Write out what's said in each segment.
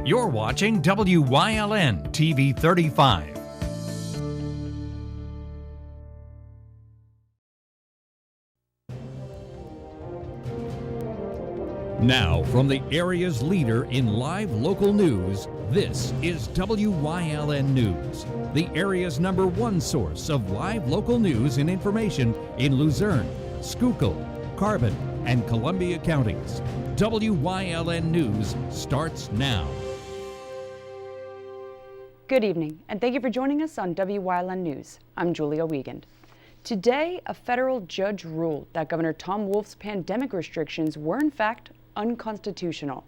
You're watching WYLN TV 35. Now, from the area's leader in live local news, this is WYLN News, the area's #1 source of live local news and information in Luzerne, Schuylkill, Carbon, and Columbia counties. WYLN News starts now. Good evening, and thank you for joining us on WYLN News. I'm Julia Wiegand. Today, a federal judge ruled that Governor Tom Wolf's pandemic restrictions were in fact unconstitutional.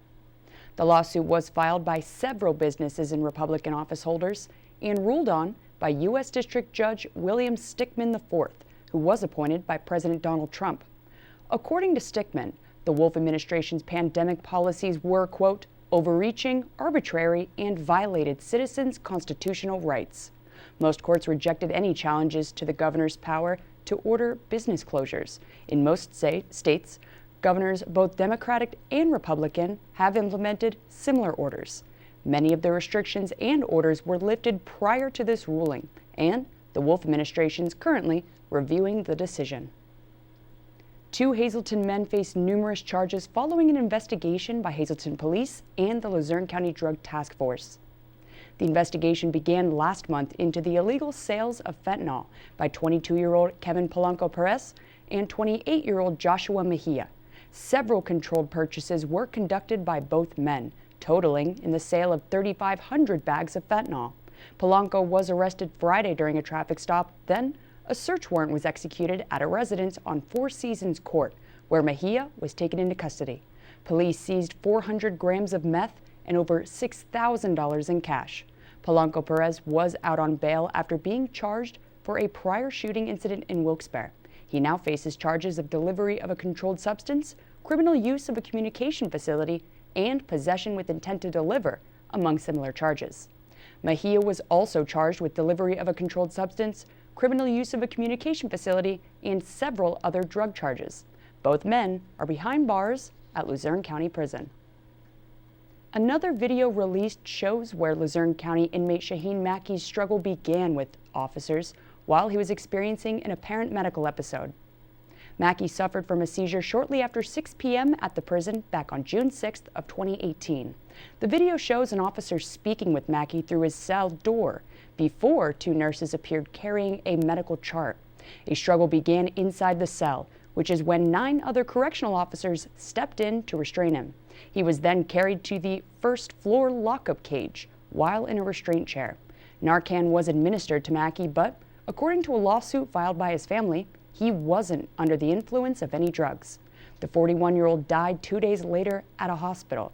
The lawsuit was filed by several businesses and Republican office holders and ruled on by U.S. District Judge William Stickman IV, who was appointed by President Donald Trump. According to Stickman, the Wolf administration's pandemic policies were, quote, overreaching, arbitrary, and violated citizens' constitutional rights. Most courts rejected any challenges to the governor's power to order business closures. In most states, governors, both Democratic and Republican, have implemented similar orders. Many of the restrictions and orders were lifted prior to this ruling, and the Wolf administration is currently reviewing the decision. 2 Hazleton men face numerous charges following an investigation by Hazleton Police and the Luzerne County Drug Task Force. The investigation began last month into the illegal sales of fentanyl by 22-year-old Kevin Polanco Perez and 28-year-old Joshua Mejia. Several controlled purchases were conducted by both men, totaling in the sale of 3,500 bags of fentanyl. Polanco was arrested Friday during a traffic stop. Then, a search warrant was executed at a residence on Four Seasons Court, where Mejia was taken into custody. Police seized 400 grams of meth and over $6,000 in cash. Polanco Perez was out on bail after being charged for a prior shooting incident in Wilkes-Barre. He now faces charges of delivery of a controlled substance, criminal use of a communication facility, and possession with intent to deliver, among similar charges. Mejia was also charged with delivery of a controlled substance, criminal use of a communication facility, and several other drug charges. Both men are behind bars at Luzerne County Prison. Another video released shows where Luzerne County inmate Shaheen Mackey's struggle began with officers while he was experiencing an apparent medical episode. Mackey suffered from a seizure shortly after 6 p.m. at the prison back on June 6th of 2018. The video shows an officer speaking with Mackey through his cell door before 2 nurses appeared carrying a medical chart. A struggle began inside the cell, which is when 9 other correctional officers stepped in to restrain him. He was then carried to the first floor lockup cage while in a restraint chair. Narcan was administered to Mackey, but according to a lawsuit filed by his family, he wasn't under the influence of any drugs. The 41-year-old died 2 days later at a hospital.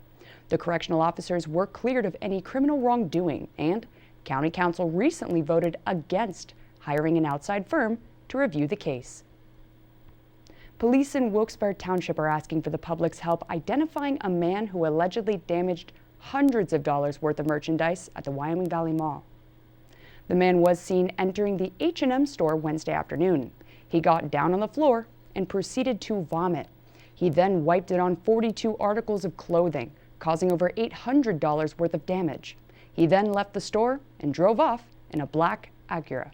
The correctional officers were cleared of any criminal wrongdoing, and County Council recently voted against hiring an outside firm to review the case. Police in Wilkes-Barre Township are asking for the public's help identifying a man who allegedly damaged hundreds of dollars worth of merchandise at the Wyoming Valley Mall. The man was seen entering the H&M store Wednesday afternoon. He got down on the floor and proceeded to vomit. He then wiped it on 42 articles of clothing, causing over $800 worth of damage. He then left the store and drove off in a black Acura.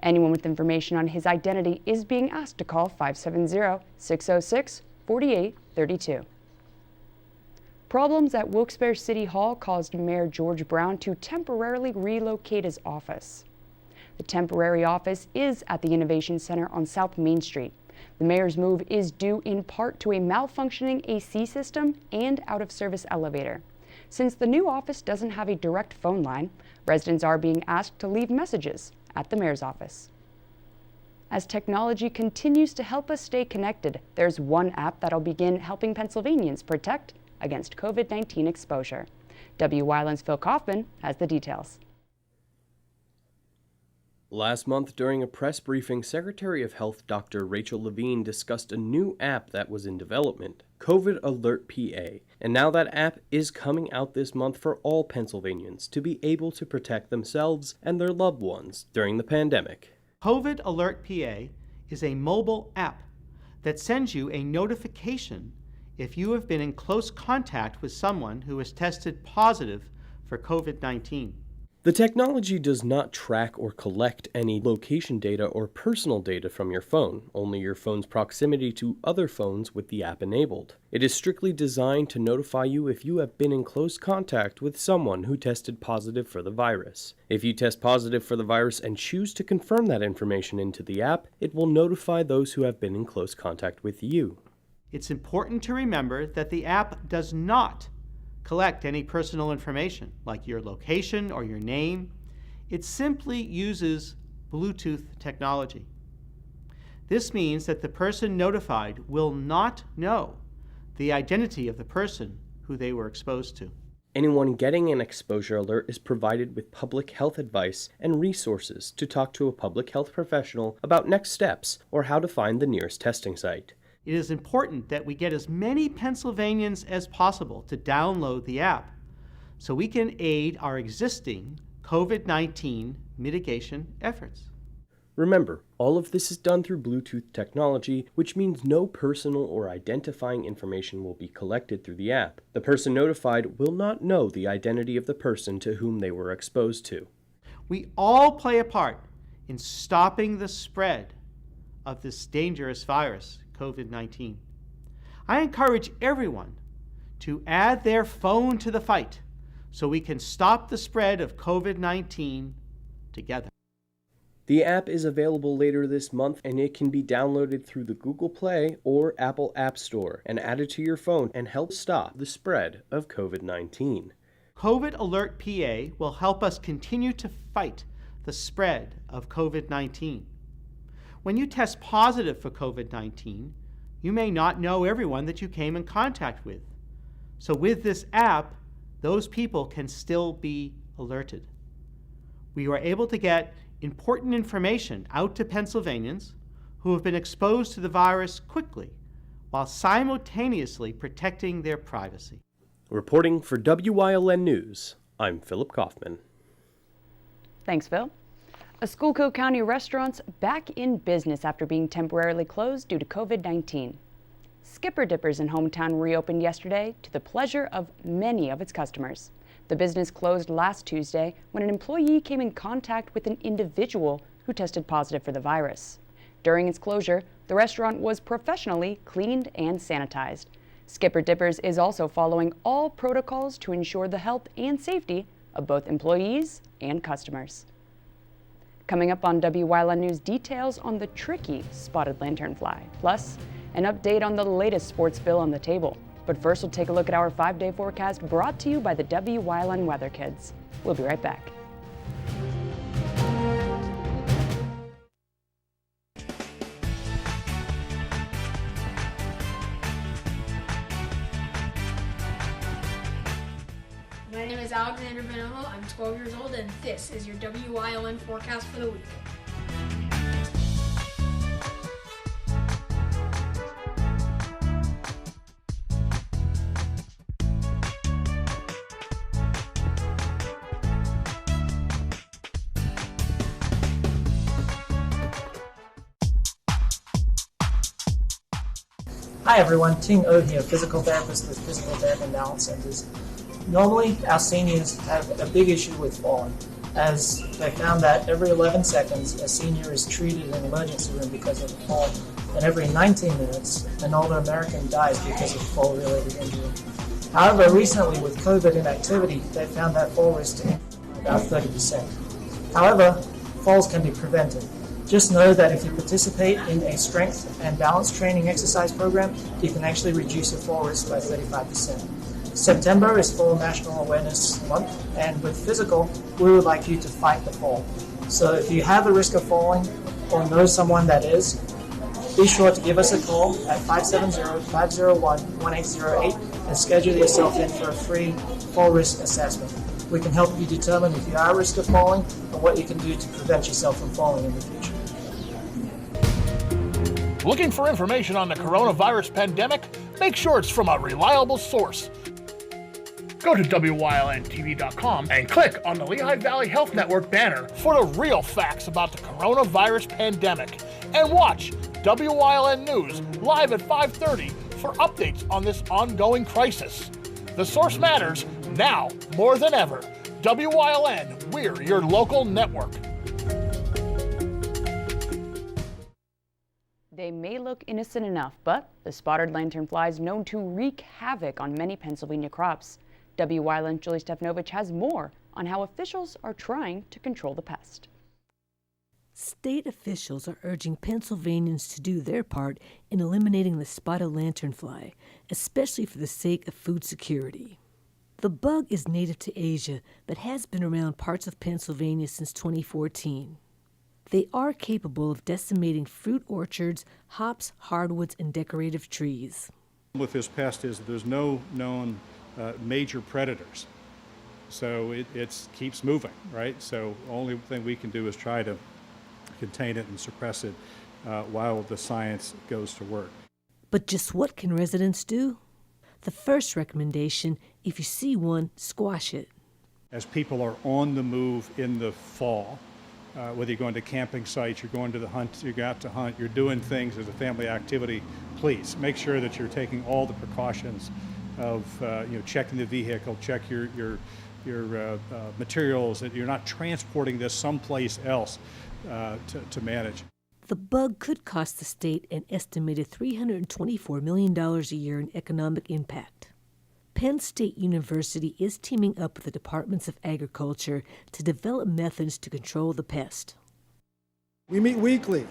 Anyone with information on his identity is being asked to call 570-606-4832. Problems at Wilkes-Barre City Hall caused Mayor George Brown to temporarily relocate his office. The temporary office is at the Innovation Center on South Main Street. The mayor's move is due in part to a malfunctioning AC system and out-of-service elevator. Since the new office doesn't have a direct phone line, residents are being asked to leave messages at the mayor's office. As technology continues to help us stay connected, there's one app that'll begin helping Pennsylvanians protect against COVID-19 exposure. WYLN's Phil Kaufman has the details. Last month, during a press briefing, Secretary of Health Dr. Rachel Levine discussed a new app that was in development, COVID Alert PA, and now that app is coming out this month for all Pennsylvanians to be able to protect themselves and their loved ones during the pandemic. COVID Alert PA is a mobile app that sends you a notification if you have been in close contact with someone who has tested positive for COVID-19. The technology does not track or collect any location data or personal data from your phone, only your phone's proximity to other phones with the app enabled. It is strictly designed to notify you if you have been in close contact with someone who tested positive for the virus. If you test positive for the virus and choose to confirm that information into the app, it will notify those who have been in close contact with you. It's important to remember that the app does not collect any personal information, like your location or your name. It simply uses Bluetooth technology. This means that the person notified will not know the identity of the person who they were exposed to. Anyone getting an exposure alert is provided with public health advice and resources to talk to a public health professional about next steps or how to find the nearest testing site. It is important that we get as many Pennsylvanians as possible to download the app so we can aid our existing COVID-19 mitigation efforts. Remember, all of this is done through Bluetooth technology, which means no personal or identifying information will be collected through the app. The person notified will not know the identity of the person to whom they were exposed to. We all play a part in stopping the spread of this dangerous virus, COVID-19. I encourage everyone to add their phone to the fight so we can stop the spread of COVID-19 together. The app is available later this month, and it can be downloaded through the Google Play or Apple App Store and added to your phone and help stop the spread of COVID-19. COVID Alert PA will help us continue to fight the spread of COVID-19. When you test positive for COVID-19, you may not know everyone that you came in contact with. So with this app, those people can still be alerted. We were able to get important information out to Pennsylvanians who have been exposed to the virus quickly, while simultaneously protecting their privacy. Reporting for WYLN News, I'm Philip Kaufman. Thanks, Phil. A Schuylkill County restaurant's back in business after being temporarily closed due to COVID-19. Skipper Dippers in hometown reopened yesterday to the pleasure of many of its customers. The business closed last Tuesday when an employee came in contact with an individual who tested positive for the virus. During its closure, the restaurant was professionally cleaned and sanitized. Skipper Dippers is also following all protocols to ensure the health and safety of both employees and customers. Coming up on WYLN News, details on the tricky spotted lanternfly, plus an update on the latest sports bill on the table. But first, we'll take a look at our 5-day forecast brought to you by the WYLN Weather Kids. We'll be right back. My name is Alexander Benevo. I'm 12 years old, and this is your WYLN forecast for the week. Hi everyone, Ting O here, physical therapist with Physical Therapy and Balance Centers. Normally, our seniors have a big issue with falling, as they found that every 11 seconds, a senior is treated in an emergency room because of a fall, and every 19 minutes, an older American dies because of fall-related injury. However, recently with COVID inactivity, they found that fall risk to increase by about 30%. However, falls can be prevented. Just know that if you participate in a strength and balance training exercise program, you can actually reduce your fall risk by 35%. September is Fall National Awareness Month, and with physical, we would like you to fight the fall. So if you have a risk of falling or know someone that is, be sure to give us a call at 570-501-1808 and schedule yourself in for a free fall risk assessment. We can help you determine if you are at risk of falling and what you can do to prevent yourself from falling in the future. Looking for information on the coronavirus pandemic? Make sure it's from a reliable source. Go to WYLNTV.com and click on the Lehigh Valley Health Network banner for the real facts about the coronavirus pandemic. And watch WYLN News live at 5:30 for updates on this ongoing crisis. The source matters now more than ever. WYLN, we're your local network. They may look innocent enough, but the spotted lanternfly is known to wreak havoc on many Pennsylvania crops. Wyln Julie Stefnovich has more on how officials are trying to control the pest. State officials are urging Pennsylvanians to do their part in eliminating the spotted lanternfly, especially for the sake of food security. The bug is native to Asia, but has been around parts of Pennsylvania since 2014. They are capable of decimating fruit orchards, hops, hardwoods, and decorative trees. With this pest is there's no known major predators, so it keeps moving, right? So the only thing we can do is try to contain it and suppress it while the science goes to work. But just what can residents do? The first recommendation, if you see one, squash it. As people are on the move in the fall, whether you're going to camping sites, you're going to the hunt, you go out to hunt, you're doing things as a family activity, please make sure that you're taking all the precautions of checking the vehicle, check your materials, that you're not transporting this someplace else to manage. The bug could cost the state an estimated $324 million a year in economic impact. Penn State University is teaming up with the Departments of Agriculture to develop methods to control the pest. We meet weekly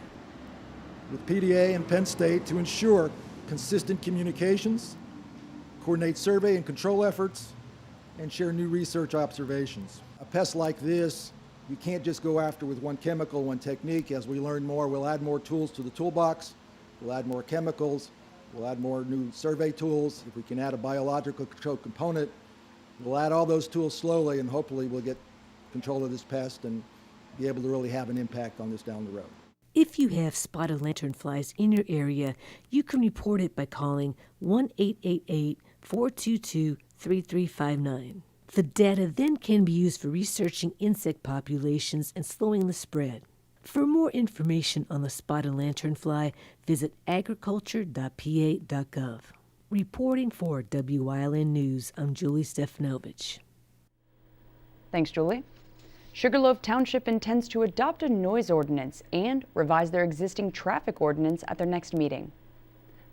with PDA and Penn State to ensure consistent communications, coordinate survey and control efforts, and share new research observations. A pest like this, you can't just go after with one chemical, one technique. As we learn more, we'll add more tools to the toolbox, we'll add more chemicals, we'll add more new survey tools. If we can add a biological control component, we'll add all those tools slowly, and hopefully we'll get control of this pest and be able to really have an impact on this down the road. If you have spotted lanternflies in your area, you can report it by calling 1-888-422-3359. The data then can be used for researching insect populations and slowing the spread. For more information on the spotted lanternfly, visit agriculture.pa.gov. Reporting for WYLN News, I'm Julie Stefnovich. Thanks, Julie. Sugarloaf Township intends to adopt a noise ordinance and revise their existing traffic ordinance at their next meeting.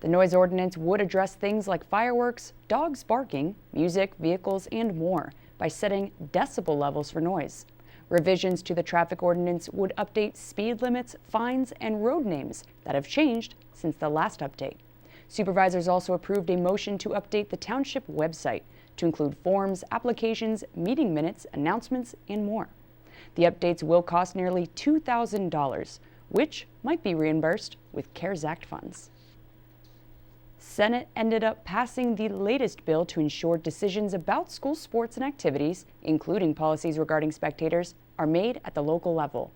The noise ordinance would address things like fireworks, dogs barking, music, vehicles, and more by setting decibel levels for noise. Revisions to the traffic ordinance would update speed limits, fines, and road names that have changed since the last update. Supervisors also approved a motion to update the township website to include forms, applications, meeting minutes, announcements, and more. The updates will cost nearly $2,000, which might be reimbursed with CARES Act funds. Senate ended up passing the latest bill to ensure decisions about school sports and activities, including policies regarding spectators, are made at the local level.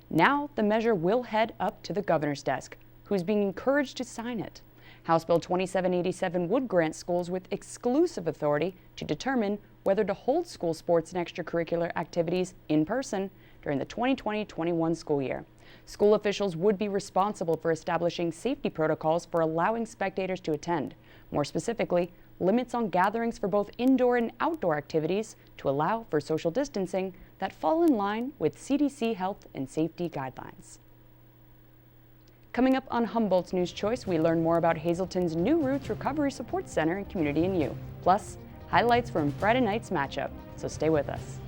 Now the measure will head up to the governor's desk, who's being encouraged to sign it. House Bill 2787 would grant schools with exclusive authority to determine whether to hold school sports and extracurricular activities in person during the 2020-21 school year. School officials would be responsible for establishing safety protocols for allowing spectators to attend. More specifically, limits on gatherings for both indoor and outdoor activities to allow for social distancing that fall in line with CDC health and safety guidelines. Coming up on Humboldt's News Choice, we learn more about Hazleton's New Roots Recovery Support Center and Community in You, plus highlights from Friday night's matchup. So stay with us.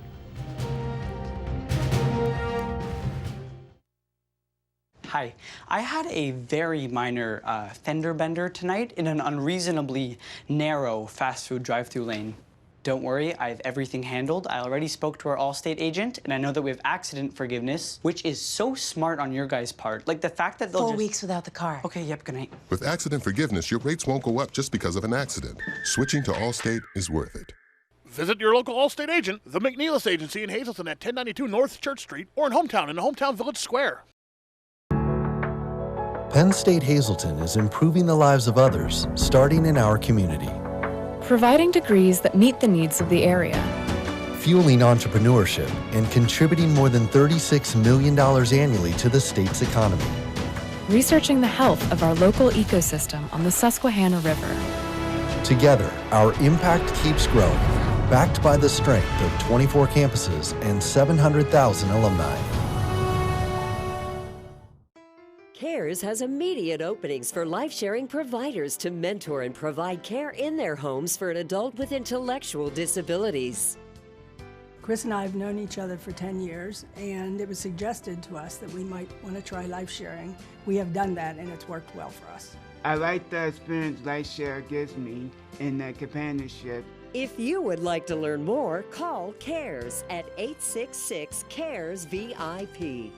Hi, I had a very minor fender bender tonight in an unreasonably narrow fast food drive-through lane. Don't worry, I have everything handled. I already spoke to our Allstate agent, and I know that we have accident forgiveness, which is so smart on your guys' part. Like the fact that they'll 4 weeks without the car. Okay, yep, good night. With accident forgiveness, your rates won't go up just because of an accident. Switching to Allstate is worth it. Visit your local Allstate agent, the McNeilis Agency in Hazleton at 1092 North Church Street, or in Hometown in the Hometown Village Square. Penn State Hazleton is improving the lives of others, starting in our community. Providing degrees that meet the needs of the area. Fueling entrepreneurship and contributing more than $36 million annually to the state's economy. Researching the health of our local ecosystem on the Susquehanna River. Together, our impact keeps growing. backed by the strength of 24 campuses and 700,000 alumni. CARES has immediate openings for life-sharing providers to mentor and provide care in their homes for an adult with intellectual disabilities. Chris and I have known each other for 10 years, and it was suggested to us that we might want to try life sharing. We have done that, and it's worked well for us. I like the experience life share gives me in that companionship. If you would like to learn more, call CARES at 866-CARES-VIP.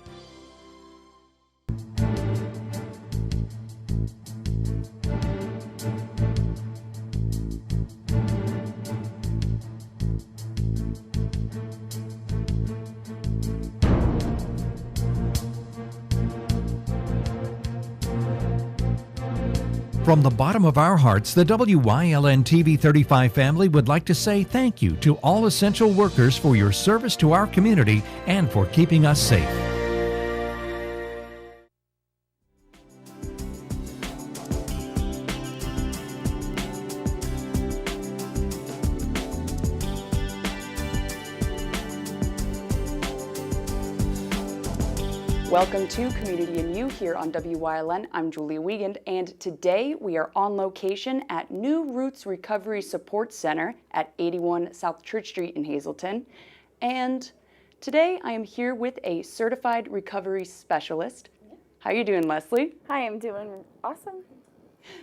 From the bottom of our hearts, the WYLN TV 35 family would like to say thank you to all essential workers for your service to our community and for keeping us safe. Welcome to Community and You here on WYLN. I'm Julia Wiegand, and today we are on location at New Roots Recovery Support Center at 81 South Church Street in Hazleton. And today I am here with a certified recovery specialist. How are you doing, Leslie? Hi, I'm doing awesome.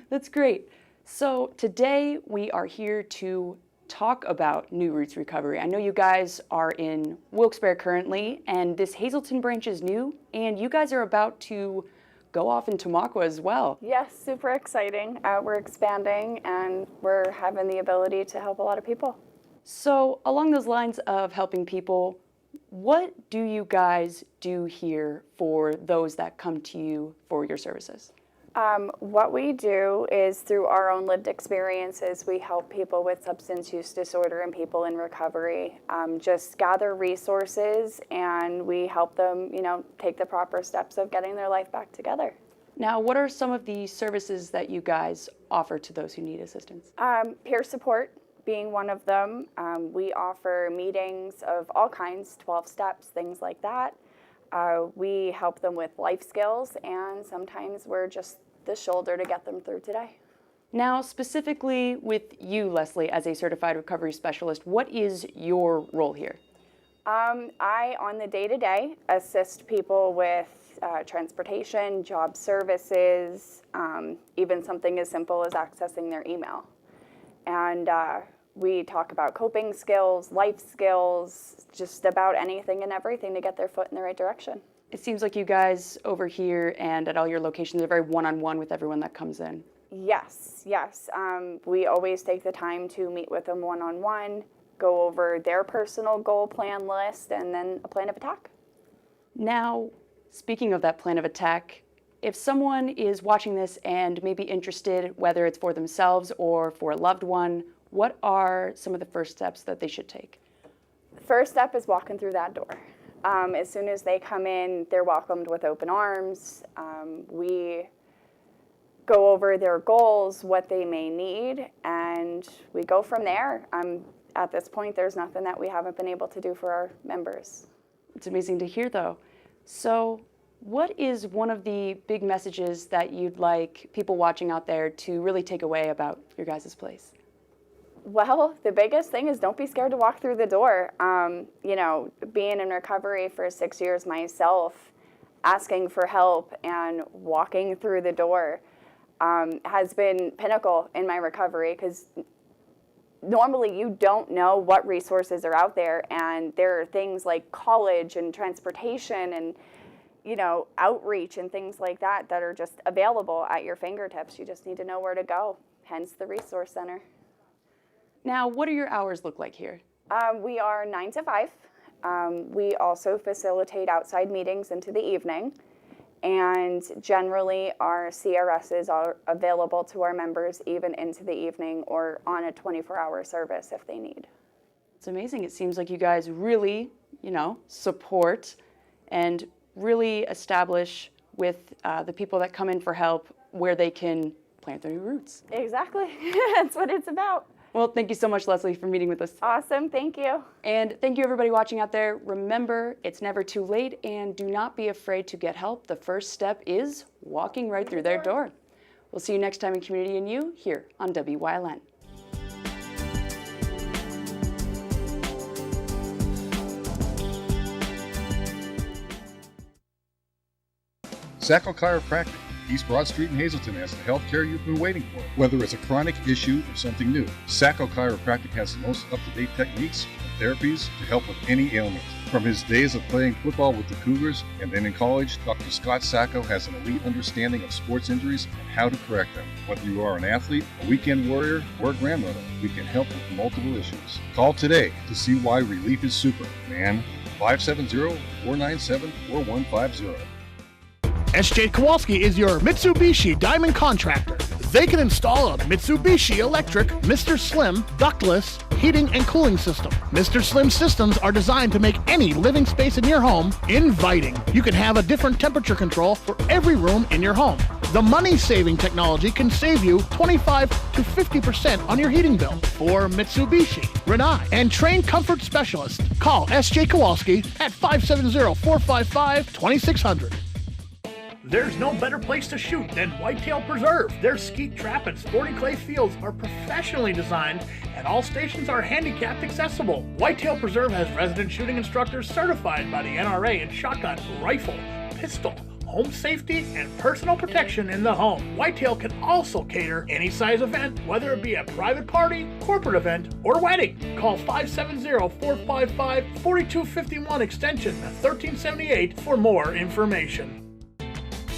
That's great. So today we are here to talk about New Roots Recovery. I know you guys are in Wilkes-Barre currently, and this Hazleton branch is new, and you guys are about to go off in Tamaqua as well. Yes, super exciting. We're expanding, and we're having the ability to help a lot of people. So along those lines of helping people, what do you guys do here for those that come to you for your services? What we do is through our own lived experiences, we help people with substance use disorder and people in recovery just gather resources, and we help them, take the proper steps of getting their life back together. Now, what are some of the services that you guys offer to those who need assistance? Peer support being one of them. We offer meetings of all kinds, 12 steps, things like that. We help them with life skills, and sometimes we're just the shoulder to get them through today. Now, specifically with you, Leslie, as a certified recovery specialist, what is your role here? I, on the day-to-day, assist people with transportation, job services, even something as simple as accessing their email. And we talk about coping skills, life skills, just about anything and everything to get their foot in the right direction. It seems like you guys over here and at all your locations are very one-on-one with everyone that comes in. Yes. We always take the time to meet with them one-on-one, go over their personal goal plan list, and then a plan of attack. Now, speaking of that plan of attack, if someone is watching this and may be interested, whether it's for themselves or for a loved one, what are some of the first steps that they should take? The first step is walking through that door. As soon as they come in, they're welcomed with open arms. We go over their goals, what they may need, and we go from there. At this point, there's nothing that we haven't been able to do for our members. It's amazing to hear, though. So what is one of the big messages that you'd like people watching out there to really take away about your guys' place? Well, the biggest thing is don't be scared to walk through the door. Being in recovery for 6 years myself, asking for help and walking through the door has been pinnacle in my recovery, because normally you don't know what resources are out there, and there are things like college and transportation and outreach and things like that that are just available at your fingertips. You just need to know where to go, hence the Resource Center. Now, what do your hours look like here? We are 9 to 5. We also facilitate outside meetings into the evening, and generally our CRSs are available to our members even into the evening or on a 24-hour service if they need. It's amazing. It seems like you guys really, support and really establish with the people that come in for help where they can plant their new roots. Exactly. That's what it's about. Well, thank you so much, Leslie, for meeting with us. Awesome, thank you. And thank you, everybody watching out there. Remember, it's never too late, and do not be afraid to get help. The first step is walking right through their door. We'll see you next time in Community and You here on WYLN. Sacco Chiropractic, East Broad Street in Hazleton has the health care you've been waiting for. Whether it's a chronic issue or something new, Sacco Chiropractic has the most up-to-date techniques and therapies to help with any ailment. From his days of playing football with the Cougars and then in college, Dr. Scott Sacco has an elite understanding of sports injuries and how to correct them. Whether you are an athlete, a weekend warrior, or a grandmother, we can help with multiple issues. Call today to see why relief is super, man. 570-497-4150. SJ Kowalski is your Mitsubishi Diamond contractor. They can install a Mitsubishi electric Mr. Slim ductless heating and cooling system. Mr. Slim systems are designed to make any living space in your home inviting. You can have a different temperature control for every room in your home. The money-saving technology can save you 25 to 50% on your heating bill. For Mitsubishi, Renai, and trained comfort specialists, call SJ Kowalski at 570-455-2600. There's no better place to shoot than Whitetail Preserve. Their skeet trap and sporting clay fields are professionally designed and all stations are handicapped accessible. Whitetail Preserve has resident shooting instructors certified by the NRA in shotgun, rifle, pistol, home safety, and personal protection in the home. Whitetail can also cater any size event, whether it be a private party, corporate event, or wedding. Call 570-455-4251 extension 1378 for more information.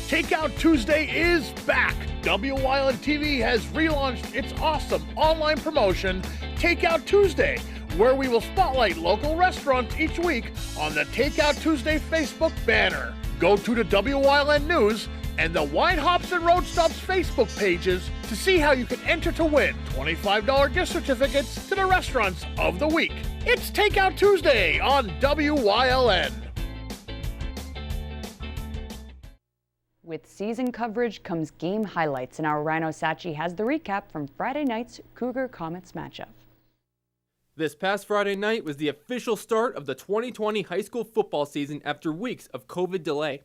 Takeout Tuesday is back. Wyln TV has relaunched its awesome online promotion, Takeout Tuesday, where we will spotlight local restaurants each week on the Takeout Tuesday Facebook banner. Go to the WYLN News and the Wine Hops and Road Stops Facebook pages to see how you can enter to win $25 gift certificates to the restaurants of the week. It's Takeout Tuesday on WYLN. With season coverage comes game highlights, and our Rhino Sachi has the recap from Friday night's Cougar Comets matchup. This past Friday night was the official start of the 2020 high school football season after weeks of COVID delay.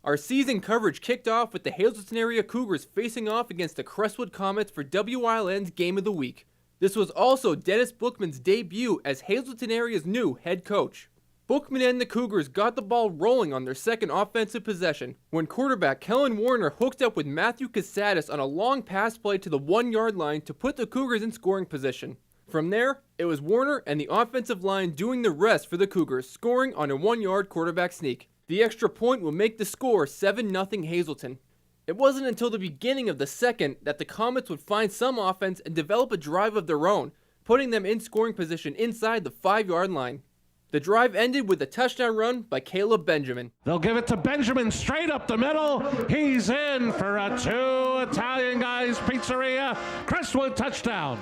Our season coverage kicked off with the Hazleton area Cougars facing off against the Crestwood Comets for WYLN's Game of the Week. This was also Dennis Bookman's debut as Hazleton area's new head coach. Bookman and the Cougars got the ball rolling on their second offensive possession when quarterback Kellen Warner hooked up with Matthew Casadas on a long pass play to the 1-yard line to put the Cougars in scoring position. From there, it was Warner and the offensive line doing the rest for the Cougars, scoring on a 1-yard quarterback sneak. The extra point will make the score 7-0 Hazleton. It wasn't until the beginning of the second that the Comets would find some offense and develop a drive of their own, putting them in scoring position inside the 5-yard line. The drive ended with a touchdown run by Caleb Benjamin. They'll give it to Benjamin straight up the middle. He's in for a 2 Italian Guys Pizzeria Crestwood touchdown.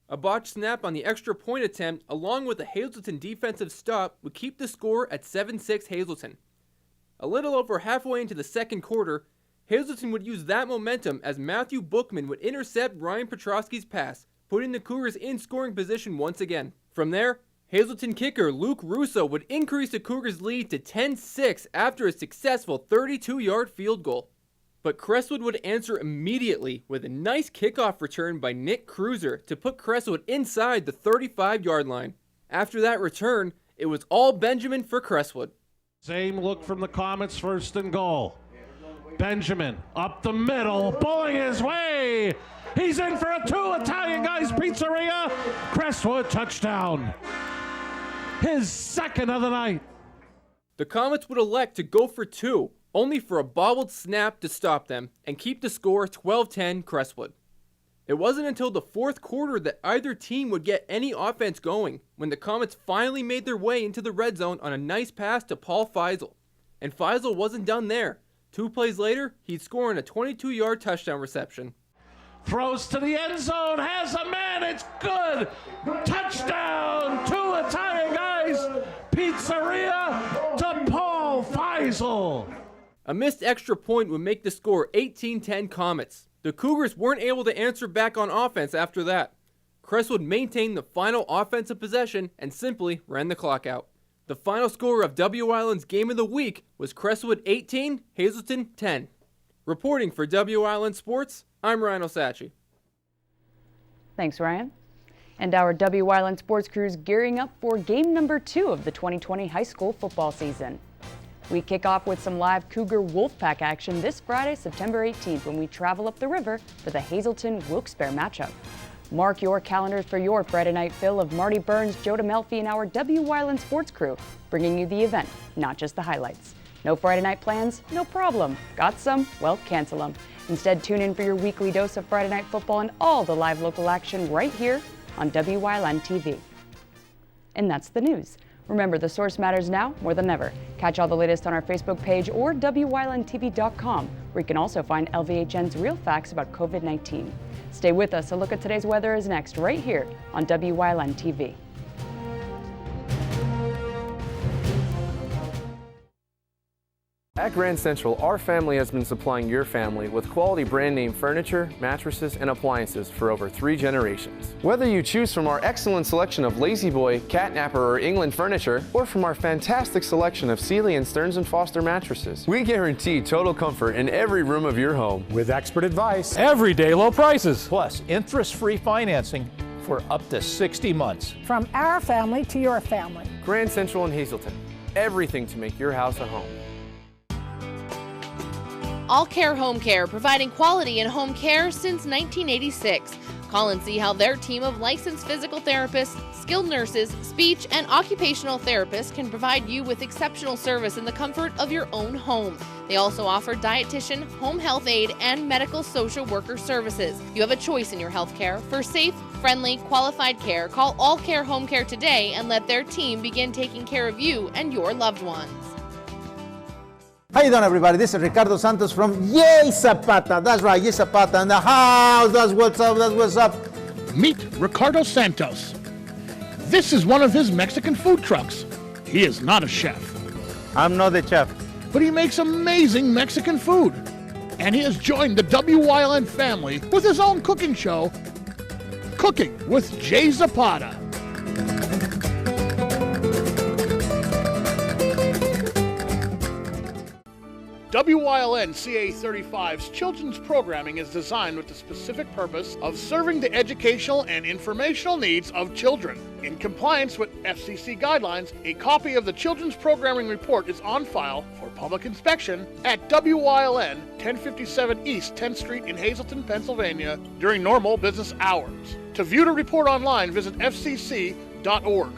A botched snap on the extra point attempt along with a Hazleton defensive stop would keep the score at 7-6 Hazleton. A little over halfway into the second quarter, Hazleton would use that momentum as Matthew Bookman would intercept Ryan Petrosky's pass, putting the Cougars in scoring position once again. From there, Hazleton kicker Luke Russo would increase the Cougars' lead to 10-6 after a successful 32-yard field goal. But Crestwood would answer immediately with a nice kickoff return by Nick Cruiser to put Crestwood inside the 35-yard line. After that return, it was all Benjamin for Crestwood. Same look from the Comets, 1st and goal. Benjamin up the middle, pulling his way. He's in for a 2 Italian Guys Pizzeria Crestwood touchdown. His second of the night. The Comets would elect to go for 2, only for a bobbled snap to stop them and keep the score 12-10 Crestwood. It wasn't until the fourth quarter that either team would get any offense going when the Comets finally made their way into the red zone on a nice pass to Paul Feisel. And Feisel wasn't done there. 2 plays later, he'd score on a 22-yard touchdown reception. Throws to the end zone, has a man, it's good! Touchdown, 2 Italian Guys Pizzeria to Paul Feisel. A missed extra point would make the score 18-10 Comets. The Cougars weren't able to answer back on offense after that. Crestwood maintained the final offensive possession and simply ran the clock out. The final score of Wyln's Game of the Week was Crestwood 18, Hazelton 10. Reporting for Wyln Sports, I'm Ryan Osachi. Thanks, Ryan. And our Wyln Sports crew is gearing up for game number 2 of the 2020 high school football season. We kick off with some live Cougar Wolfpack action this Friday, September 18th, when we travel up the river for the Hazelton-Wilkes-Barre matchup. Mark your calendars for your Friday night fill of Marty Burns, Joe DeMelfi, and our Wyln Sports crew, bringing you the event, not just the highlights. No Friday night plans? No problem. Got some? Well, cancel them. Instead, tune in for your weekly dose of Friday night football and all the live local action right here on Wyln TV. And that's the news. Remember, the source matters now more than ever. Catch all the latest on our Facebook page or WYLNTV.com, where you can also find LVHN's real facts about COVID-19. Stay with us. A look at today's weather is next, right here on Wyln TV. At Grand Central, our family has been supplying your family with quality brand name furniture, mattresses, and appliances for over 3 generations. Whether you choose from our excellent selection of Lazy Boy, Catnapper, or England furniture, or from our fantastic selection of Sealy and Stearns & Foster mattresses, we guarantee total comfort in every room of your home. With expert advice, everyday low prices, plus interest-free financing for up to 60 months. From our family to your family. Grand Central in Hazelton. Everything to make your house a home. All Care Home Care, providing quality in home care since 1986. Call and see how their team of licensed physical therapists, skilled nurses, speech, and occupational therapists can provide you with exceptional service in the comfort of your own home. They also offer dietitian, home health aide, and medical social worker services. You have a choice in your health care. For safe, friendly, qualified care, call All Care Home Care today and let their team begin taking care of you and your loved ones. How you doing, everybody? This is Ricardo Santos from Yay Zapata. That's right, Yay Zapata in the house. That's what's up, that's what's up. Meet Ricardo Santos. This is one of his Mexican food trucks. He is not a chef. I'm not the chef. But he makes amazing Mexican food. And he has joined the Wyln family with his own cooking show, Cooking with Jay Zapata. WYLN CA35's children's programming is designed with the specific purpose of serving the educational and informational needs of children. In compliance with FCC guidelines, a copy of the Children's Programming Report is on file for public inspection at WYLN 1057 East 10th Street in Hazelton, Pennsylvania during normal business hours. To view the report online, visit fcc.org.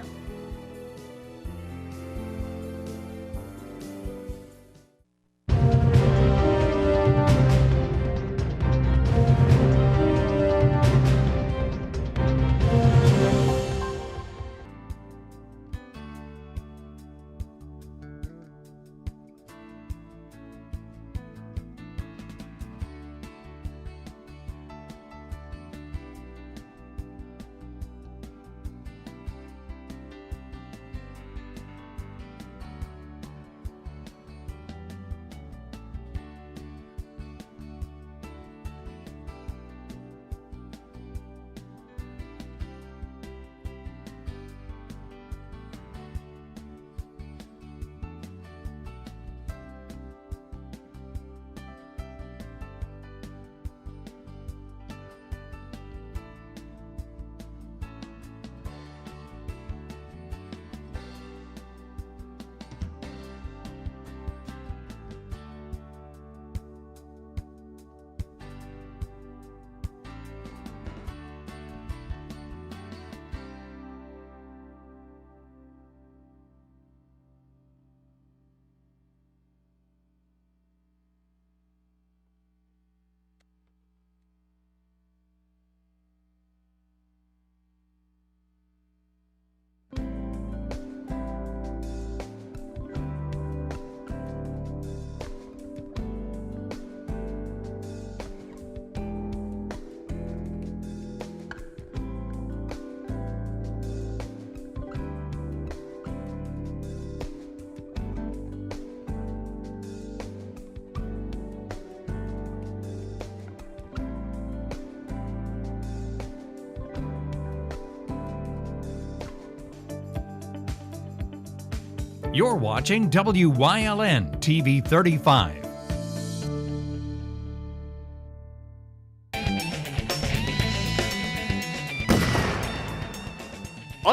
You're watching WYLN TV 35.